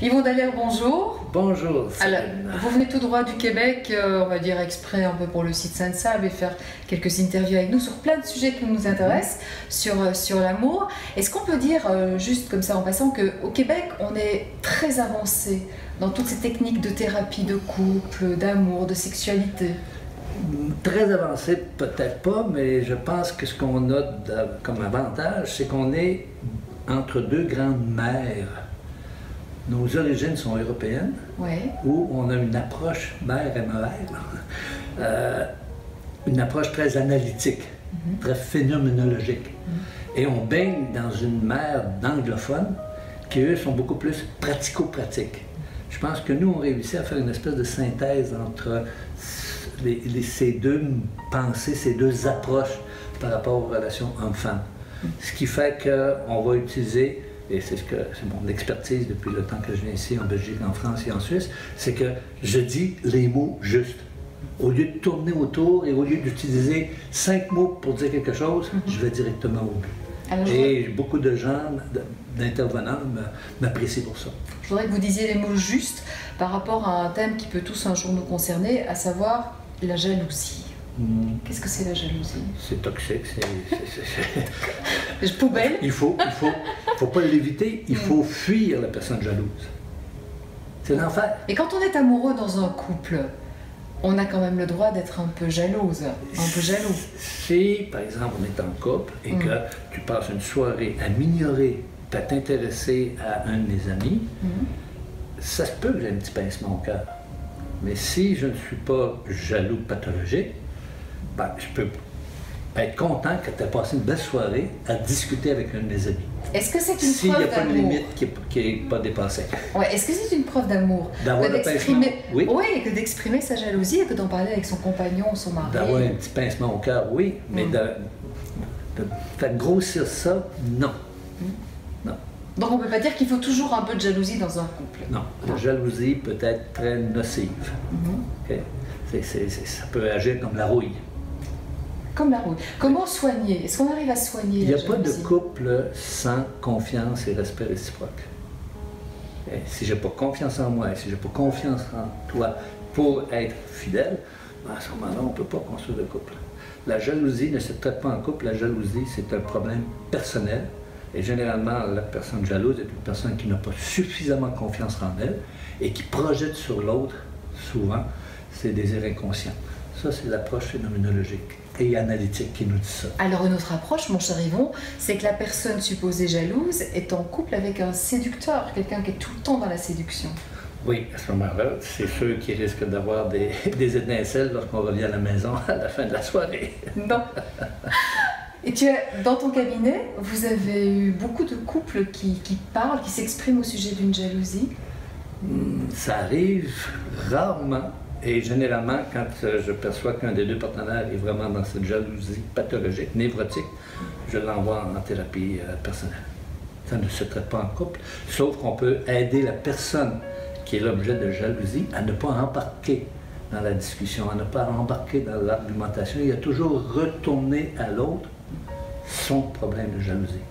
Yvon Dallaire, bonjour. Bonjour. Alors, vous venez tout droit du Québec, on va dire exprès un peu pour le site Sainte-Sabe et faire quelques interviews avec nous sur plein de sujets qui nous intéressent, sur l'amour. Est-ce qu'on peut dire, juste comme ça en passant, qu'au Québec, on est très avancé dans toutes ces techniques de thérapie de couple, d'amour, de sexualité? Très avancé, peut-être pas, mais je pense que ce qu'on a comme avantage, c'est qu'on est entre deux grandes mers. Nos origines sont européennes, ouais, où on a une approche mère-mère, une approche très analytique, très phénoménologique. Et on baigne dans une mer d'anglophones qui, eux, sont beaucoup plus pratico-pratiques. Je pense que nous, on réussit à faire une espèce de synthèse entre ces deux pensées, ces deux approches par rapport aux relations hommes-femmes. Ce qui fait qu'on va utiliser, et c'est mon expertise depuis le temps que je viens ici en Belgique, en France et en Suisse, c'est que je dis les mots justes. Au lieu de tourner autour et au lieu d'utiliser 5 mots pour dire quelque chose, je vais directement au but. Alors, et beaucoup de gens, d'intervenants, m'apprécient pour ça. Je voudrais que vous disiez les mots justes par rapport à un thème qui peut tous un jour nous concerner, à savoir la jalousie. Qu'est-ce que c'est la jalousie? C'est toxique, c'est... Poubelle. Il faut pas l'éviter, il faut fuir la personne jalouse. C'est l'enfer. Et quand on est amoureux dans un couple, on a quand même le droit d'être un peu jalouse, un peu jaloux. Si, par exemple, on est en couple et que tu passes une soirée à m'ignorer, à t'intéresser à un de mes amis, ça se peut que j'ai un petit pincement au cœur. Mais si je ne suis pas jaloux pathologique, ben, je peux être content que tu aies passé une belle soirée à discuter avec un de mes amis. Est-ce que c'est une s'il preuve n'y a pas de d'amour? limite qui n'est pas dépassée. Ouais, est-ce que c'est une preuve d'amour? D'avoir le pincement, oui. Oui, que d'exprimer sa jalousie et que d'en parler avec son compagnon, son mari. D'avoir un petit pincement au cœur, oui, mais de faire grossir ça, non. Non. Donc on ne peut pas dire qu'il faut toujours un peu de jalousie dans un couple. Non, la jalousie peut être très nocive. Okay? Ça peut agir comme la rouille. Comme la rouille. Comment soigner? Est-ce qu'on arrive à soigner? Il n'y a pas de couple sans confiance et respect réciproque. Et si je n'ai pas confiance en moi, et si je n'ai pas confiance en toi pour être fidèle, à ce moment-là, on ne peut pas construire de couple. La jalousie ne se traite pas en couple, la jalousie, c'est un problème personnel. Et généralement, la personne jalouse est une personne qui n'a pas suffisamment confiance en elle et qui projette sur l'autre, souvent, ses désirs inconscients. Ça, c'est l'approche phénoménologique et analytique qui nous dit ça. Alors, une autre approche, mon cher Yvon, c'est que la personne supposée jalouse est en couple avec un séducteur, quelqu'un qui est tout le temps dans la séduction. Oui, à ce moment-là, c'est ceux qui risquent d'avoir des étincelles lorsqu'on revient à la maison à la fin de la soirée. Non. Et dans ton cabinet, vous avez eu beaucoup de couples qui parlent, qui s'expriment au sujet d'une jalousie? Ça arrive rarement. Et généralement, quand je perçois qu'un des deux partenaires est vraiment dans cette jalousie pathologique, névrotique, je l'envoie en thérapie personnelle. Ça ne se traite pas en couple, sauf qu'on peut aider la personne qui est l'objet de jalousie à ne pas embarquer dans la discussion, à ne pas embarquer dans l'argumentation. Il a toujours retourné à l'autre son problème de jalousie.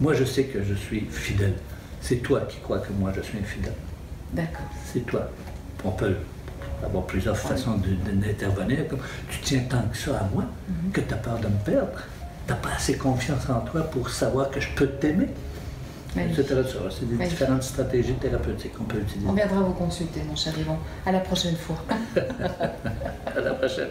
Moi, je sais que je suis fidèle. C'est toi qui crois que moi, je suis infidèle. D'accord. C'est toi. On peut avoir plusieurs façons d'intervenir. Tu tiens tant que ça à moi que tu as peur de me perdre. Tu n'as pas assez confiance en toi pour savoir que je peux t'aimer. Etc. C'est des différentes stratégies thérapeutiques qu'on peut utiliser. On viendra vous consulter, mon cher Yvon. À la prochaine fois. À la prochaine.